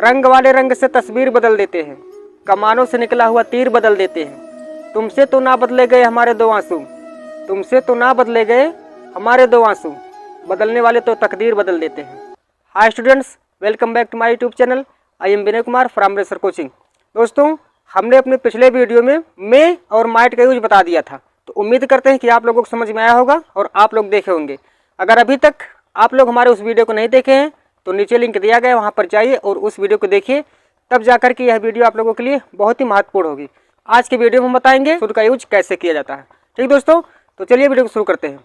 रंग वाले रंग से तस्वीर बदल देते हैं, कमानों से निकला हुआ तीर बदल देते हैं। तुमसे तो ना बदले गए हमारे दो आंसू, तुमसे तो ना बदले गए हमारे दो आंसू, बदलने वाले तो तकदीर बदल देते हैं। Hi students, welcome back to my YouTube channel. I am Vinay Kumar from racer coaching. दोस्तों, हमने अपने पिछले वीडियो में मे और माइट का यूज बता दिया था, तो उम्मीद करते हैं कि आप लोगों को समझ में आया होगा और आप लोग देखे होंगे। अगर अभी तक आप लोग हमारे उस वीडियो को नहीं देखे हैं तो नीचे लिंक दिया गया है, वहाँ पर जाइए और उस वीडियो को देखिए, तब जाकर के यह वीडियो आप लोगों के लिए बहुत ही महत्वपूर्ण होगी। आज के वीडियो में हम बताएंगे शुड का यूज कैसे किया जाता है। ठीक दोस्तों, तो चलिए वीडियो को शुरू करते हैं।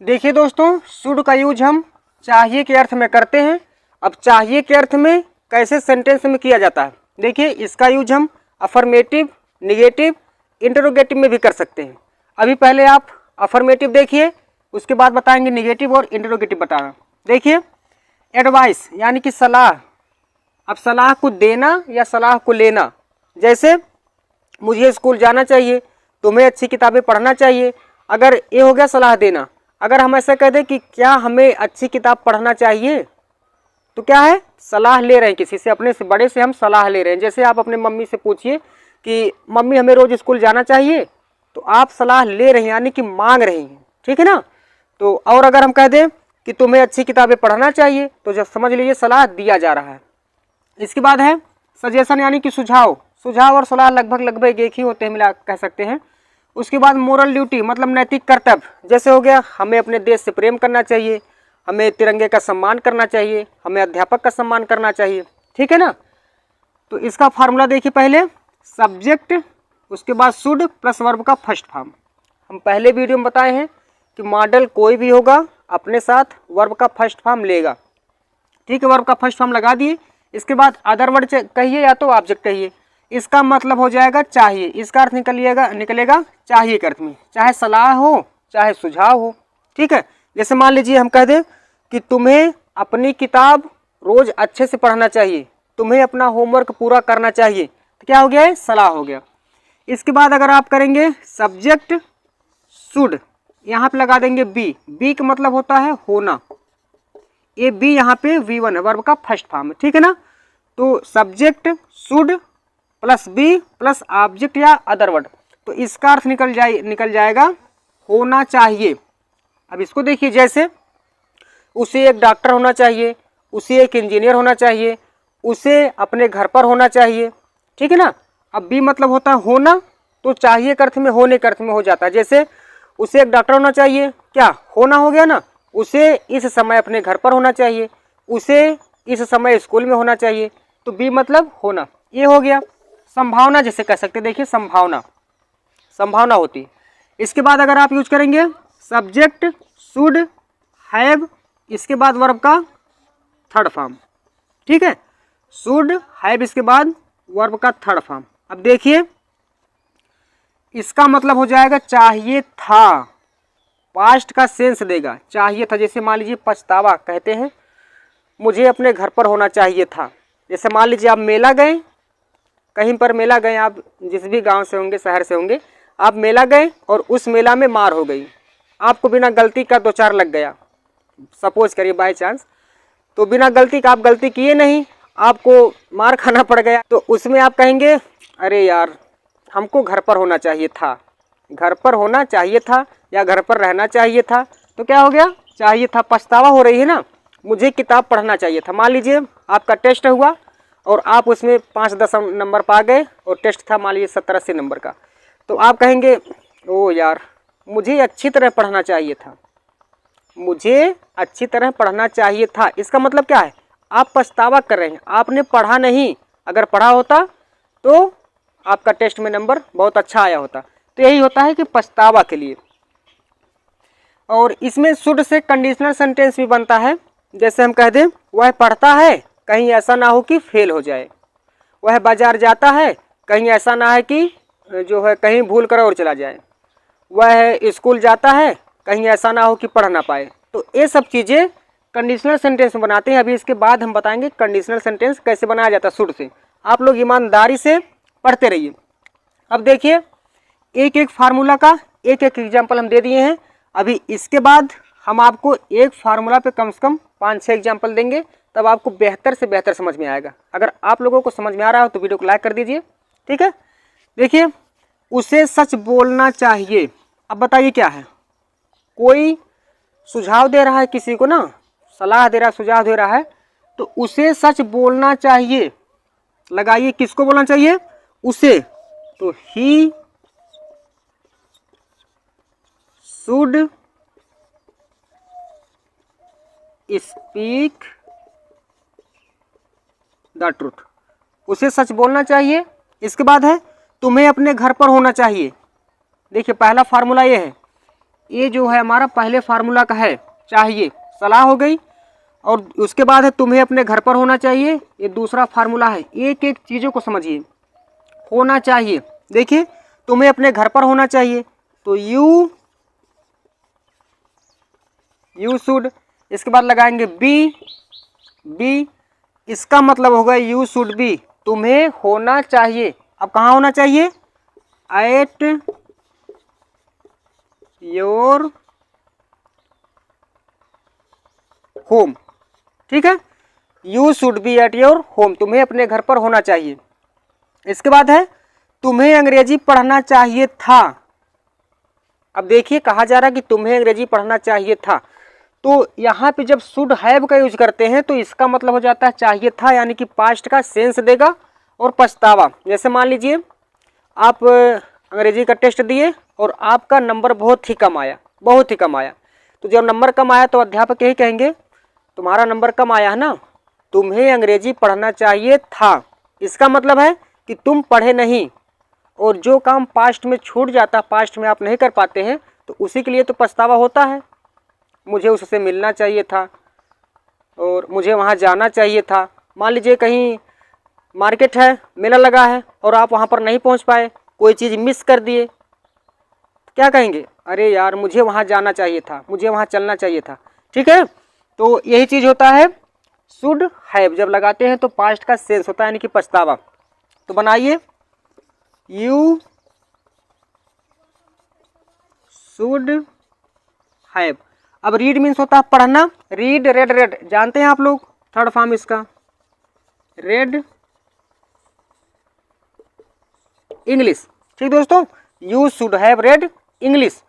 देखिए दोस्तों, शुड का यूज हम चाहिए के अर्थ में करते हैं। अब चाहिए के अर्थ में कैसे सेंटेंस में किया जाता है, देखिए इसका यूज हम अफर्मेटिव, निगेटिव, इंटरोगेटिव में भी कर सकते हैं। अभी पहले आप अफर्मेटिव देखिए, उसके बाद बताएंगे निगेटिव और इंटरोगेटिव बताना। देखिए एडवाइस यानी कि सलाह। अब सलाह को देना या सलाह को लेना, जैसे मुझे स्कूल जाना चाहिए, तुम्हें अच्छी किताबें पढ़ना चाहिए। अगर ये हो गया सलाह देना। अगर हम ऐसा कह दें कि क्या हमें अच्छी किताब पढ़ना चाहिए, तो क्या है, सलाह ले रहे हैं किसी से, अपने से बड़े से हम सलाह ले रहे हैं। जैसे आप अपने मम्मी से पूछिए कि मम्मी हमें रोज स्कूल जाना चाहिए, तो आप सलाह ले रहे हैं यानी कि मांग रही हैं। ठीक है ना। तो और अगर हम कह दें कि तुम्हें अच्छी किताबें पढ़ना चाहिए, तो जब समझ लीजिए सलाह दिया जा रहा है। इसके बाद है सजेशन यानी कि सुझाव। सुझाव और सलाह लगभग एक ही होते हैं, मिला कह सकते हैं। उसके बाद मोरल ड्यूटी मतलब नैतिक कर्तव्य, जैसे हो गया हमें अपने देश से प्रेम करना चाहिए, हमें तिरंगे का सम्मान करना चाहिए, हमें अध्यापक का सम्मान करना चाहिए। ठीक है ना। तो इसका फार्मूला देखिए, पहले सब्जेक्ट, उसके बाद शुड प्लस वर्ब का फर्स्ट फॉर्म। हम पहले वीडियो में बताए हैं कि मॉडल कोई भी होगा अपने साथ वर्ब का फर्स्ट फॉर्म लेगा। ठीक है, वर्ब का फर्स्ट फॉर्म लगा दिए। इसके बाद अदर वर्ड कहिए या तो ऑब्जेक्ट कहिए। इसका मतलब हो जाएगा चाहिए, इसका अर्थ निकलेगा चाहिए के अर्थ में, चाहे सलाह हो चाहे सुझाव हो। ठीक है। जैसे मान लीजिए हम कह दें कि तुम्हें अपनी किताब रोज अच्छे से पढ़ना चाहिए, तुम्हें अपना होमवर्क पूरा करना चाहिए, तो क्या हो गया है, सलाह हो गया। इसके बाद अगर आप करेंगे सब्जेक्ट शुड, यहाँ पे लगा देंगे बी। बी का मतलब होता है होना, ये बी यहाँ पे V1 है, वर्ब का फर्स्ट फॉर्म है। ठीक है ना। तो subject should plus be plus object या अदर वर्ड, तो इसका अर्थ निकल जाएगा होना चाहिए। अब इसको देखिए, जैसे उसे एक डॉक्टर होना चाहिए, उसे एक इंजीनियर होना चाहिए, उसे अपने घर पर होना चाहिए। ठीक है ना। अब बी मतलब होता है होना, तो चाहिए के अर्थ में होने के अर्थ में हो जाता है। जैसे उसे एक डॉक्टर होना चाहिए, क्या होना हो गया ना, उसे इस समय अपने घर पर होना चाहिए, उसे इस समय स्कूल में होना चाहिए, तो बी मतलब होना, ये हो गया। संभावना जैसे कह सकते, देखिए संभावना होती। इसके बाद अगर आप यूज करेंगे सब्जेक्ट शुड हैव, इसके बाद वर्ब का थर्ड फॉर्म। ठीक है, शुड हैव इसके बाद वर्ब का थर्ड फॉर्म। अब देखिए इसका मतलब हो जाएगा चाहिए था, पास्ट का सेंस देगा, चाहिए था। जैसे मान लीजिए पछतावा कहते हैं, मुझे अपने घर पर होना चाहिए था। जैसे मान लीजिए आप मेला गए, कहीं पर मेला गए, आप जिस भी गांव से होंगे, शहर से होंगे, आप मेला गए और उस मेला में मार हो गई, आपको बिना गलती का 2-4 लग गया, सपोज करिए बाय चांस, तो बिना गलती का, आप गलती किए नहीं, आपको मार खाना पड़ गया, तो उसमें आप कहेंगे अरे यार हमको घर पर होना चाहिए था, घर पर होना चाहिए था या घर पर रहना चाहिए था, तो क्या हो गया, चाहिए था। पछतावा हो रही है ना, मुझे किताब पढ़ना चाहिए था। मान लीजिए आपका टेस्ट हुआ और आप उसमें 5-10 नंबर पा गए और टेस्ट था मान लीजिए 70-80 नंबर का, तो आप कहेंगे ओ यार मुझे अच्छी तरह पढ़ना चाहिए था, मुझे अच्छी तरह पढ़ना चाहिए था। इसका मतलब क्या है, आप पछतावा कर रहे हैं, आपने पढ़ा नहीं, अगर पढ़ा होता तो आपका टेस्ट में नंबर बहुत अच्छा आया होता। तो यही होता है कि पछतावा के लिए। और इसमें शुड से कंडीशनल सेंटेंस भी बनता है। जैसे हम कह दें वह पढ़ता है, कहीं ऐसा ना हो कि फेल हो जाए, वह बाजार जाता है, कहीं ऐसा ना है कि जो है कहीं भूल कर और चला जाए, वह स्कूल जाता है, कहीं ऐसा ना हो कि पढ़ ना पाए। तो ये सब चीज़ें कंडीशनल सेंटेंस बनाते हैं। अभी इसके बाद हम बताएंगे कंडीशनल सेंटेंस कैसे बनाया जाता है शुड से। आप लोग ईमानदारी से पढ़ते रहिए। अब देखिए एक एक फार्मूला का एक एक एग्जाम्पल हम दे दिए हैं। अभी इसके बाद हम आपको एक फार्मूला पे कम से कम 5-6 एग्जाम्पल देंगे, तब आपको बेहतर से बेहतर समझ में आएगा। अगर आप लोगों को समझ में आ रहा हो तो वीडियो को लाइक कर दीजिए, ठीक है। देखिए, उसे सच बोलना चाहिए। अब बताइए क्या है, कोई सुझाव दे रहा है किसी को ना, सलाह दे रहा है, सुझाव दे रहा है, तो उसे सच बोलना चाहिए। लगाइए, किसको बोलना चाहिए? उसे। तो he should speak the truth. उसे सच बोलना चाहिए। इसके बाद है तुम्हें अपने घर पर होना चाहिए। देखिए, पहला फार्मूला ये है, ये जो है हमारा पहले फार्मूला का है, चाहिए सलाह हो गई, और उसके बाद है तुम्हें अपने घर पर होना चाहिए, ये दूसरा फार्मूला है। एक एक चीज़ों को समझिए, होना चाहिए। देखिए, तुम्हें अपने घर पर होना चाहिए, तो यू शुड। इसके बाद लगाएंगे बी, इसका मतलब होगा यू शुड बी, तुम्हें होना चाहिए। अब कहाँ होना चाहिए? एट योर होम, ठीक है। You should be at your home, तुम्हें अपने घर पर होना चाहिए। इसके बाद है तुम्हें अंग्रेजी पढ़ना चाहिए था। अब देखिए, कहा जा रहा है कि तुम्हें अंग्रेजी पढ़ना चाहिए था, तो यहाँ पे जब शुड हैव का यूज करते हैं तो इसका मतलब हो जाता है चाहिए था, यानी कि पास्ट का सेंस देगा और पछतावा। जैसे मान लीजिए आप अंग्रेजी का टेस्ट दिए और आपका नंबर बहुत ही कम आया, बहुत ही कम आया, तो जब नंबर कम आया तो अध्यापक यही कहेंगे तुम्हारा नंबर कम आया है ना, तुम्हें अंग्रेजी पढ़ना चाहिए था। इसका मतलब है कि तुम पढ़े नहीं, और जो काम पास्ट में छूट जाता, पास्ट में आप नहीं कर पाते हैं, तो उसी के लिए तो पछतावा होता है। मुझे उससे मिलना चाहिए था और मुझे वहाँ जाना चाहिए था। मान लीजिए कहीं मार्केट है, मेला लगा है और आप वहाँ पर नहीं पहुँच पाए, कोई चीज़ मिस कर दिए, क्या कहेंगे? अरे यार, मुझे वहाँ जाना चाहिए था, मुझे वहाँ चलना चाहिए था, ठीक है। तो यही चीज़ होता है शुड हैव, जब लगाते हैं तो पास्ट का सेंस होता है, यानी कि पछतावा। तो बनाइए यू शुड हैव। अब रीड मीन्स होता है पढ़ना, रीड रेड, रेड जानते हैं आप लोग, थर्ड फॉर्म इसका रेड इंग्लिश, ठीक दोस्तों। You should have read English,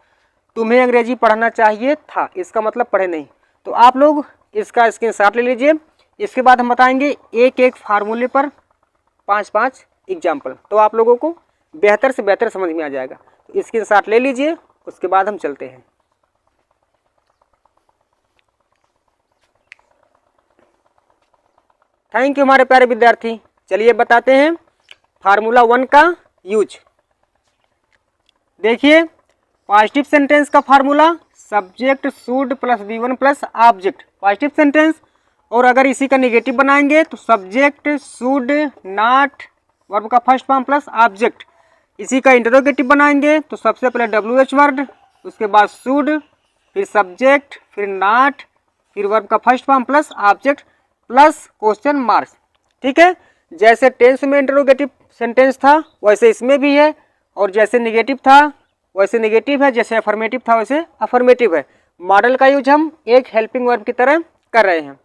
तुम्हें अंग्रेजी पढ़ना चाहिए था, इसका मतलब पढ़े नहीं। तो आप लोग इसका स्क्रीनशॉट ले लीजिए। इसके बाद हम बताएंगे एक एक फार्मूले पर 5-5 एग्जाम्पल, तो आप लोगों को बेहतर से बेहतर समझ में आ जाएगा। तो स्क्रीनशॉट ले लीजिए, उसके बाद हम चलते हैं। थैंक यू हमारे प्यारे विद्यार्थी। चलिए बताते हैं फार्मूला 1 का यूज। देखिए, पॉजिटिव सेंटेंस का formula subject should plus V1 plus object, positive sentence. और अगर इसी का नेगेटिव बनाएंगे तो सब्जेक्ट शुड नॉट, वर्ब का फर्स्ट फॉर्म प्लस ऑब्जेक्ट। इसी का इंटरोगेटिव बनाएंगे तो सबसे पहले WH वर्ड, उसके बाद शुड, फिर सब्जेक्ट, फिर नॉट, फिर वर्ब का first form plus object plus question marks, ठीक है। जैसे टेंस में इंटरोगेटिव सेंटेंस था वैसे इसमें भी है, और जैसे नेगेटिव था वैसे नेगेटिव है, जैसे अफर्मेटिव था वैसे अफर्मेटिव है। मॉडल का यूज हम एक हेल्पिंग वर्ब की तरह कर रहे हैं।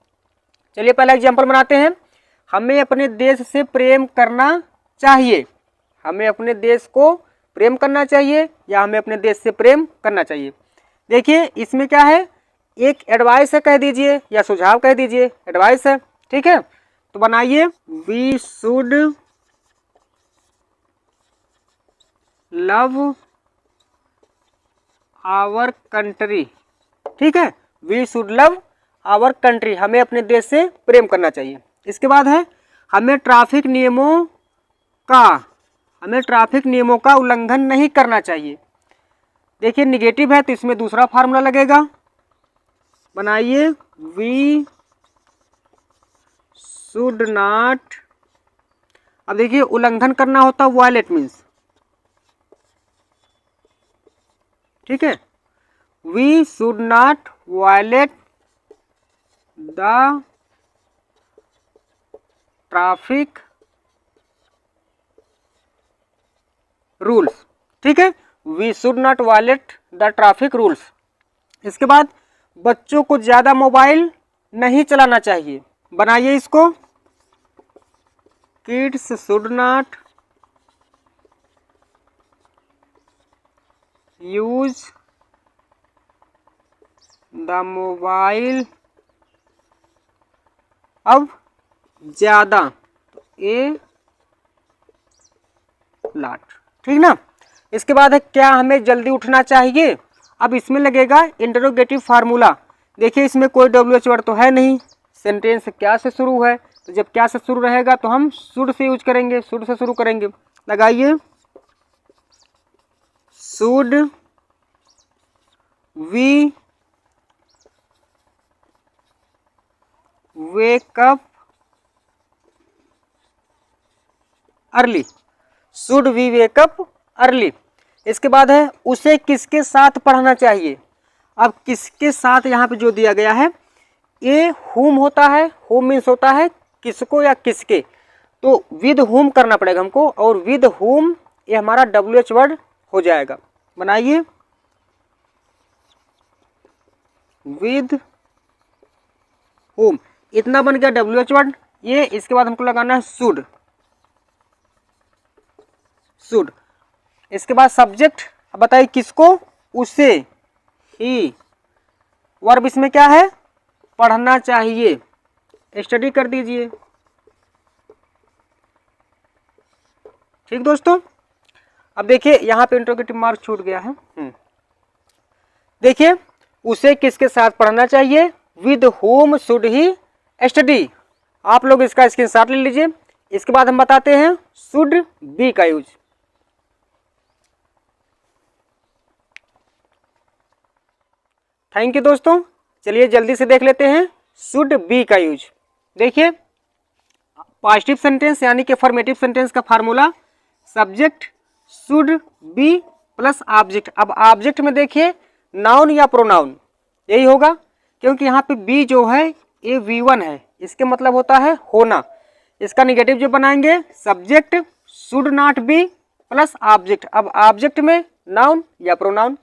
चलिए पहला एग्जांपल बनाते हैं। हमें अपने देश से प्रेम करना चाहिए। हमें अपने देश को प्रेम करना चाहिए या हमें अपने देश से प्रेम करना चाहिए। देखिए, इसमें क्या है, एक एडवाइस है कह दीजिए या सुझाव कह दीजिए, एडवाइस है, ठीक है। तो बनाइए we should love our country, ठीक है। We should love our country, हमें अपने देश से प्रेम करना चाहिए। इसके बाद है हमें ट्रैफिक नियमों का उल्लंघन नहीं करना चाहिए। देखिए, निगेटिव है तो इसमें दूसरा फार्मूला लगेगा। बनाइए वी शुड नॉट। अब देखिए, उल्लंघन करना होता है वायलेट मीन्स, ठीक है। We should not violate the traffic rules, ठीक है। We should not violate the traffic rules. इसके बाद बच्चों को ज़्यादा मोबाइल नहीं चलाना चाहिए। बनाइए इसको, kids should not use the mobile अब ज्यादा, तो ए लाट, ठीक ना। इसके बाद है क्या हमें जल्दी उठना चाहिए। अब इसमें लगेगा इंटरोगेटिव फार्मूला। देखिए इसमें कोई WH वर्ड तो है नहीं, सेंटेंस क्या से शुरू है, तो जब क्या से शुरू रहेगा तो हम शुड से यूज करेंगे, शुड से शुरू करेंगे। लगाइए, should we wake up early, should we wake up early. इसके बाद है उसे किसके साथ पढ़ना चाहिए। अब किसके साथ यहाँ पे जो दिया गया है, ये हुम होता है, हुम मीन्स होता है किसको या किसके, तो विद हुम करना पड़ेगा हमको, और विद हुम ये हमारा WH वर्ड हो जाएगा। बनाइए, विद हुम, इतना बन गया WH वर्ड ये। इसके बाद हमको लगाना है शुड, शुड। इसके बाद सब्जेक्ट, अब बताइए किसको, उसे, ही। वर्ब इसमें क्या है, पढ़ना चाहिए, स्टडी कर दीजिए। ठीक दोस्तों, अब देखिए यहाँ पे इंटरोगेटिव मार्क छूट गया है। देखिए उसे किसके साथ पढ़ना चाहिए, with home should he study. आप लोग इसका स्क्रीनशॉट ले लीजिए। इसके बाद हम बताते हैं शुड बी का यूज। थैंक यू दोस्तों, चलिए जल्दी से देख लेते हैं शुड बी का यूज। देखिए पॉजिटिव सेंटेंस यानी कि अफर्मेटिव सेंटेंस का formula subject should be plus object. अब ऑब्जेक्ट में देखिए नाउन या प्रोनाउन, यही होगा, क्योंकि यहाँ पे बी जो है ये V1 है, इसके मतलब होता है होना। इसका निगेटिव जो बनाएंगे subject should not B plus object. अब ऑब्जेक्ट में नाउन या प्रोनाउन।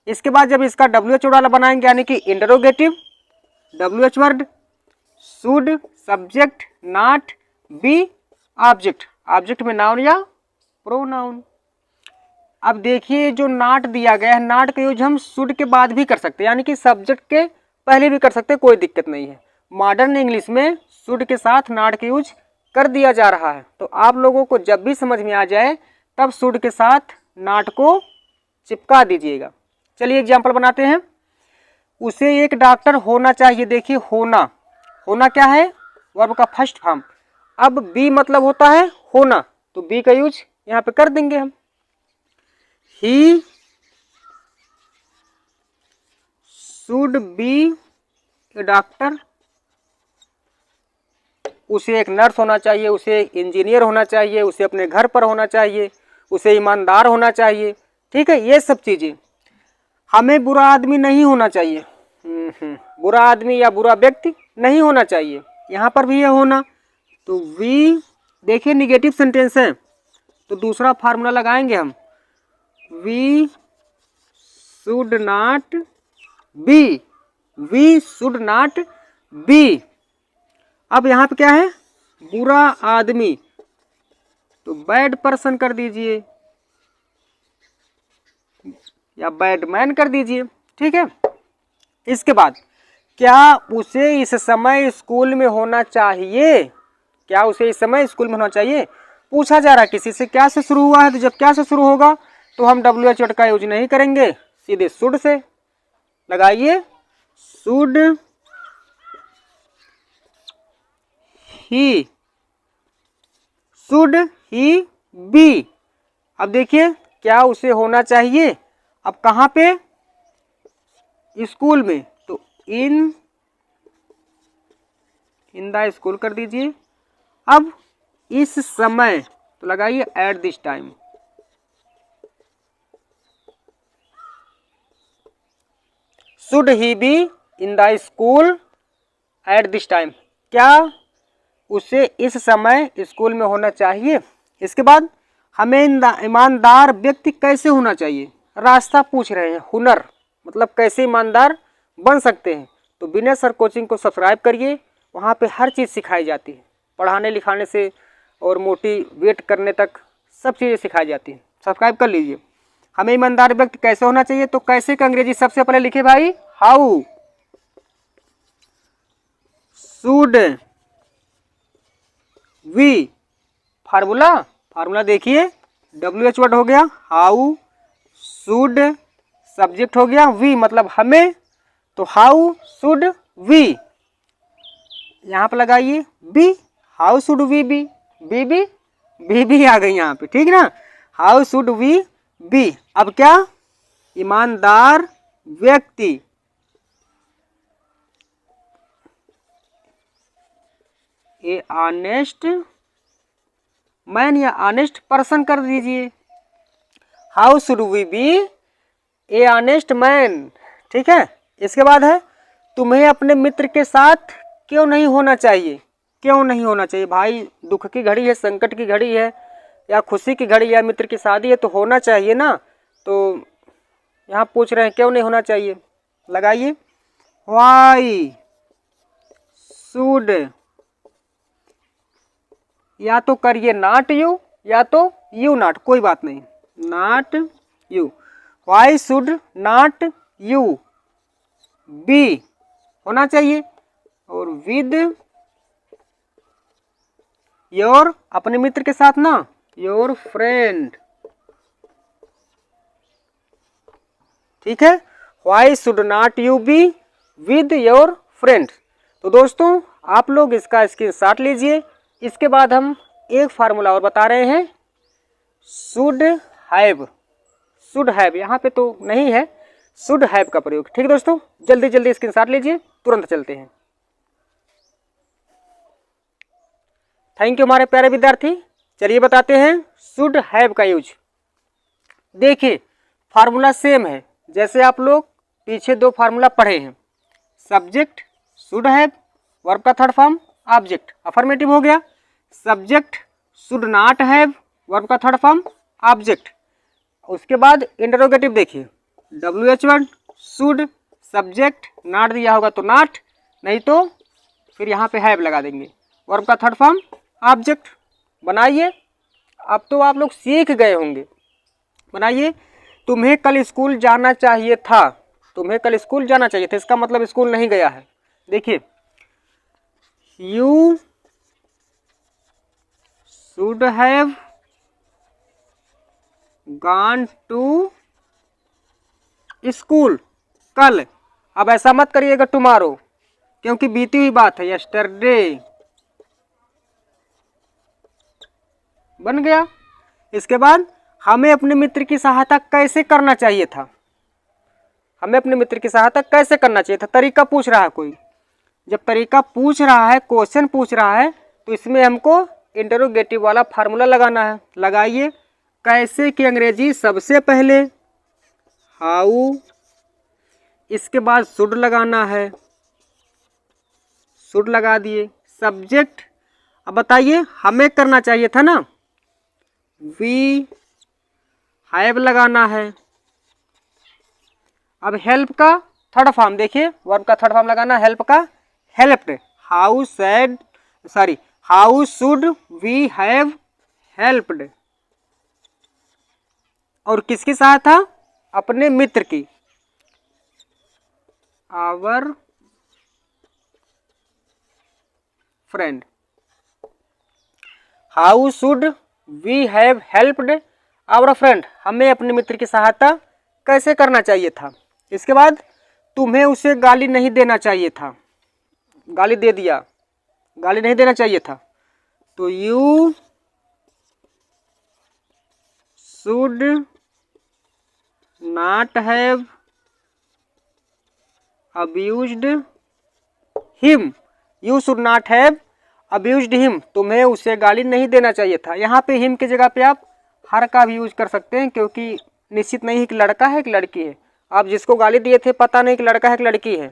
इसके बाद जब इसका WH वाला बनाएंगे यानी कि interrogative, WH word should subject not be object, object में नाउन या प्रोनाउन। अब देखिए जो नॉट दिया गया है, नॉट का यूज हम शुड के बाद भी कर सकते हैं, यानी कि सब्जेक्ट के पहले भी कर सकते हैं, कोई दिक्कत नहीं है। मॉडर्न इंग्लिश में शुड के साथ नॉट का यूज कर दिया जा रहा है, तो आप लोगों को जब भी समझ में आ जाए तब शुड के साथ नॉट को चिपका दीजिएगा। चलिए एग्जाम्पल बनाते हैं। उसे एक डॉक्टर होना चाहिए। देखिए होना, होना क्या है, वर्ब का फर्स्ट फॉर्म। अब बी मतलब होता है होना, तो बी का यूज यहाँ पे कर देंगे हम। He should be A doctor, उसे एक नर्स होना चाहिए, उसे एक इंजीनियर होना चाहिए, उसे अपने घर पर होना चाहिए, उसे ईमानदार होना चाहिए। ठीक है, ये सब चीजें। हमें बुरा आदमी नहीं होना चाहिए, बुरा आदमी या बुरा व्यक्ति नहीं होना चाहिए, यहाँ पर भी ये होना। तो वी, देखिए निगेटिव सेंटेंस है तो दूसरा फार्मूला लगाएंगे हम, we should not be, we should not be. अब यहाँ पे क्या है, बुरा आदमी, तो बैड पर्सन कर दीजिए या बैडमैन कर दीजिए। ठीक है, इसके बाद क्या उसे इस समय स्कूल में होना चाहिए, क्या उसे इस समय स्कूल में होना चाहिए, पूछा जा रहा है किसी से। क्या से शुरू हुआ है, तो जब क्या से शुरू होगा तो हम WH वर्ड का यूज नहीं करेंगे, सीधे शुड से लगाइए। शुड ही, शुड ही बी। अब देखिए क्या उसे होना चाहिए, अब कहाँ पे, स्कूल में, तो इन द स्कूल कर दीजिए। अब इस समय तो लगाइए एट दिस टाइम। शुड ही be in the school at this time, क्या उसे इस समय स्कूल में होना चाहिए। इसके बाद हमें ईमानदार व्यक्ति कैसे होना चाहिए, रास्ता पूछ रहे हैं, हुनर मतलब कैसे ईमानदार बन सकते हैं। तो विनय सर कोचिंग को सब्सक्राइब करिए, वहाँ पे हर चीज़ सिखाई जाती है, पढ़ाने लिखाने से और मोटिवेट करने तक सब चीज़ें सिखाई जाती हैं। सब्सक्राइब कर लीजिए। हमें ईमानदार व्यक्ति कैसे होना चाहिए, तो कैसे का अंग्रेजी सबसे पहले लिखे भाई, हाउ शुड वी। फार्मूला देखिए, WH वर्ड हो गया, हाउ शुड सब्जेक्ट हो गया, वी मतलब हमें, तो हाउ शुड वी। यहाँ पर लगाइए B, how should we be, B आ गई यहाँ पे, ठीक ना। How should we be. अब क्या, ईमानदार व्यक्ति, ए ऑनेस्ट मैन या ऑनेस्ट पर्सन कर दीजिए। How should we be a honest man, ठीक है। इसके बाद है, तुम्हें अपने मित्र के साथ क्यों नहीं होना चाहिए। क्यों नहीं होना चाहिए भाई, दुख की घड़ी है, संकट की घड़ी है, या खुशी की घड़ी, या मित्र की शादी है, तो होना चाहिए ना। तो यहाँ पूछ रहे हैं क्यों नहीं होना चाहिए, लगाइए व्हाई शुड, या तो करिए नॉट यू या तो यू नॉट, कोई बात नहीं, not you. Why should not you be होना चाहिए, और विद योर अपने मित्र के साथ ना, योर फ्रेंड, ठीक है। Why should not you be with your friend. तो दोस्तों आप लोग इसका स्क्रीनशॉट लीजिए। इसके बाद हम एक फार्मूला और बता रहे हैं, शुड हैव यहाँ पे तो नहीं है, शुड हैव का प्रयोग, ठीक है दोस्तों। जल्दी जल्दी स्क्रीनशॉट लीजिए, तुरंत चलते हैं। थैंक यू हमारे प्यारे विद्यार्थी। चलिए बताते हैं शुड हैव का यूज। देखिए फार्मूला सेम है, जैसे आप लोग पीछे दो फार्मूला पढ़े हैं। सब्जेक्ट शुड हैव, वर्ब का थर्ड फॉर्म ऑब्जेक्ट, अफर्मेटिव हो गया। Subject should not have, verb का थर्ड फॉर्म ऑब्जेक्ट। उसके बाद इंटरोगेटिव देखिए, WH word should, subject not दिया होगा तो नॉट, नहीं तो फिर यहाँ पे हैव लगा देंगे, वर्ब का थर्ड फॉर्म ऑब्जेक्ट। बनाइए, अब तो आप लोग सीख गए होंगे। बनाइए, तुम्हें कल स्कूल जाना चाहिए था, तुम्हें कल स्कूल जाना चाहिए था, इसका मतलब स्कूल नहीं गया है। देखिए you should have gone to school कल। अब ऐसा मत करिएगा टुमारो, क्योंकि बीती हुई बात है, यस्टरडे बन गया। इसके बाद हमें अपने मित्र की सहायता कैसे करना चाहिए था, हमें अपने मित्र की सहायता कैसे करना चाहिए था। तरीका पूछ रहा है कोई, जब तरीका पूछ रहा है, क्वेश्चन पूछ रहा है, तो इसमें हमको इंटरोगेटिव वाला फार्मूला लगाना है। लगाइए, कैसे की अंग्रेजी सबसे पहले हाउ, इसके बाद शुड लगाना है, शुड लगा दिए। सब्जेक्ट, अब बताइए हमें करना चाहिए था ना, वी हैव लगाना है। अब हेल्प का थर्ड फॉर्म देखिए, वर्ब का थर्ड फॉर्म लगाना, हेल्प का helped. How should we have helped, और किसकी सहायता, अपने मित्र की, our friend. How should we have helped our friend, हमें अपने मित्र की सहायता कैसे करना चाहिए था। इसके बाद तुम्हें उसे गाली नहीं देना चाहिए था, गाली दे दिया, गाली नहीं देना चाहिए था, तो you should not have abused him, you should not have abused him, तुम्हें उसे गाली नहीं देना चाहिए था। यहाँ पे हिम की जगह पे आप हर का भी यूज कर सकते हैं, क्योंकि निश्चित नहीं है कि लड़का है कि लड़की है। आप जिसको गाली दिए थे पता नहीं कि लड़का है कि लड़की है,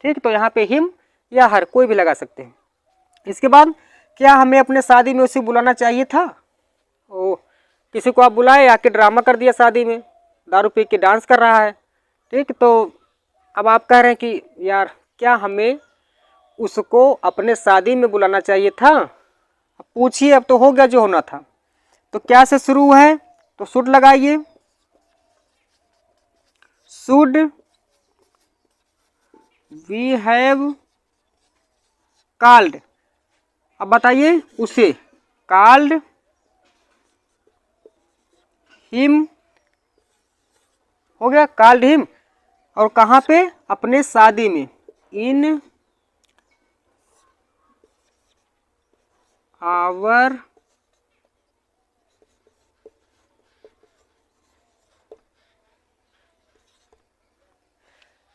ठीक, तो यहाँ पे हिम या हर कोई भी लगा सकते हैं। इसके बाद क्या हमें अपने शादी में उसे बुलाना चाहिए था। ओ, किसी को आप बुलाए, आके ड्रामा कर दिया शादी में, दारू पी के डांस कर रहा है, ठीक, तो अब आप कह रहे हैं कि यार क्या हमें उसको अपने शादी में बुलाना चाहिए था। अब पूछिए, अब तो हो गया जो होना था। तो क्या से शुरू है, तो शुड लगाइए, शुड वी हैव कॉल्ड। अब बताइए उसे, कॉल्ड हिम, हो गया कॉल्ड हिम। और कहाँ पे, अपने शादी में, इन आवर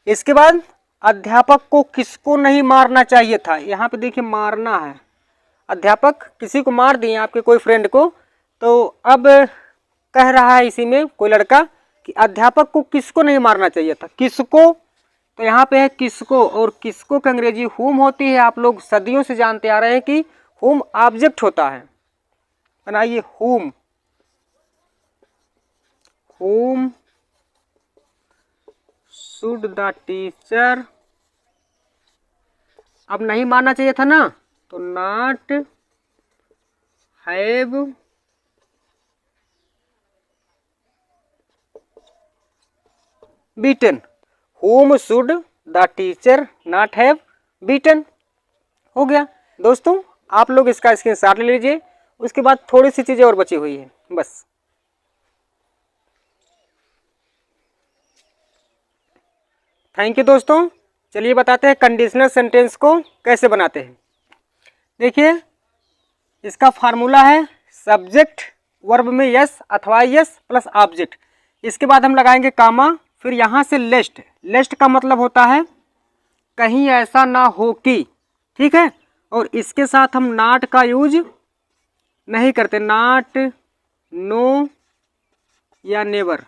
इसके बाद अध्यापक को किसको नहीं मारना चाहिए था। यहाँ पे देखिए मारना है, अध्यापक किसी को मार दिए आपके कोई फ्रेंड को, तो अब कह रहा है इसी में कोई लड़का कि अध्यापक को किसको नहीं मारना चाहिए था। किसको, तो यहाँ पे है किसको, और किसको की अंग्रेजी हुम होती है। आप लोग सदियों से जानते आ रहे हैं कि हुम ऑब्जेक्ट होता है। बनाइए हुम, हुम शुड द टीचर, अब नहीं मारना चाहिए था ना, तो not have beaten, whom should the teacher not have beaten। हो गया दोस्तों, आप लोग इसका स्क्रीनशॉट ले लीजिए। उसके बाद थोड़ी सी चीजें और बची हुई है बस। थैंक यू दोस्तों। चलिए बताते हैं कंडीशनल सेंटेंस को कैसे बनाते हैं। देखिए इसका फार्मूला है सब्जेक्ट वर्ब में यस अथवा यस प्लस ऑब्जेक्ट। इसके बाद हम लगाएंगे कामा, फिर यहाँ से लेस्ट। लेस्ट का मतलब होता है कहीं ऐसा ना हो कि, ठीक है। और इसके साथ हम नॉट का यूज नहीं करते, नॉट, नो या नेवर,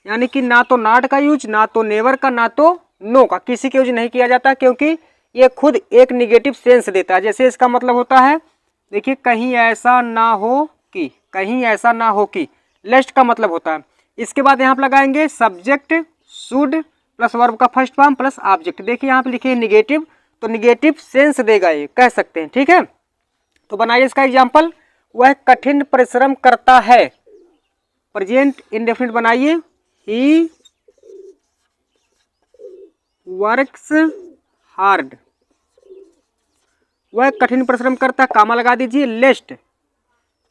यानी कि ना तो नॉट का यूज, ना तो नेवर का, ना तो नो का, किसी का यूज नहीं किया जाता, क्योंकि ये खुद एक निगेटिव सेंस देता है। जैसे इसका मतलब होता है, देखिए कहीं ऐसा ना हो कि, कहीं ऐसा ना हो कि, लेस्ट का मतलब होता है। इसके बाद यहाँ पर लगाएंगे सब्जेक्ट शुड प्लस वर्ब का फर्स्ट फॉर्म प्लस ऑब्जेक्ट। देखिए यहाँ पे लिखे निगेटिव, तो निगेटिव सेंस देगा ये, कह सकते हैं, ठीक है। तो बनाइए इसका एग्जाम्पल, वह कठिन परिश्रम करता है। प्रेजेंट इंडेफिनिट बनाइए, ही वर्क्स हार्ड, वह कठिन परिश्रम करता, कामा लगा दीजिए, लेस्ट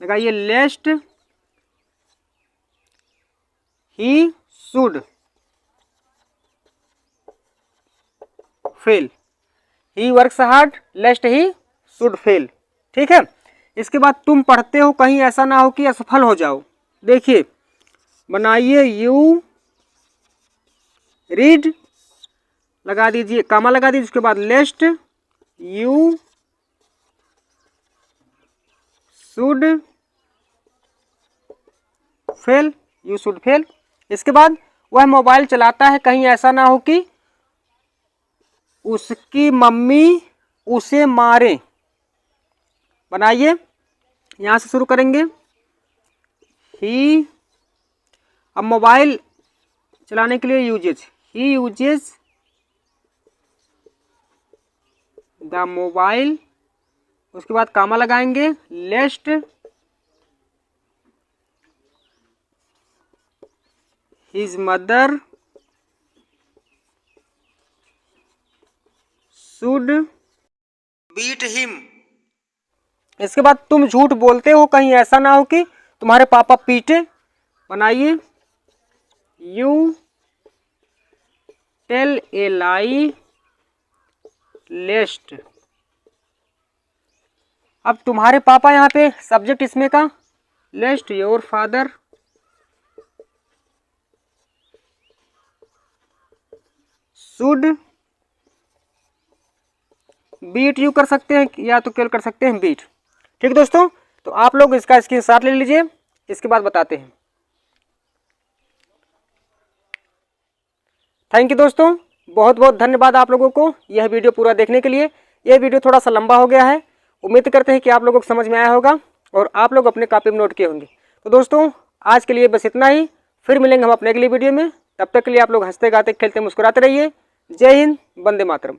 लगाइए, lest he should fail, he works hard, lest he should fail, ठीक है। इसके बाद तुम पढ़ते हो, कहीं ऐसा ना हो कि असफल हो जाओ। देखिए बनाइए, यू रीड लगा दीजिए, कामा लगा दीजिए, उसके बाद लेस्ट you should fail, you should fail. इसके बाद वह मोबाइल चलाता है, कहीं ऐसा ना हो कि उसकी मम्मी उसे मारे। बनाइए, यहां से शुरू करेंगे, ही, अब मोबाइल चलाने के लिए uses, he uses the mobile, उसके बाद कामा लगाएंगे, lest his mother should beat him. इसके बाद तुम झूठ बोलते हो, कहीं ऐसा ना हो कि तुम्हारे पापा पीटे। बनाइए, यू टेल ए लाई लेस्ट, अब तुम्हारे पापा, यहाँ पे सब्जेक्ट इसमें का, lest your father should beat you कर सकते हैं, या तो केवल कर सकते हैं बीट, ठीक दोस्तों। तो आप लोग इसका स्क्रीनशॉट ले लीजिए, इसके बाद बताते हैं। थैंक यू दोस्तों, बहुत बहुत धन्यवाद आप लोगों को यह वीडियो पूरा देखने के लिए। यह वीडियो थोड़ा सा लंबा हो गया है, उम्मीद करते हैं कि आप लोगों को समझ में आया होगा और आप लोग अपने कॉपी में नोट किए होंगे। तो दोस्तों आज के लिए बस इतना ही, फिर मिलेंगे हम अपने अगली वीडियो में। तब तक के लिए आप लोग हंसते गाते खेलते मुस्कुराते रहिए। जय हिंद, वंदे मातरम।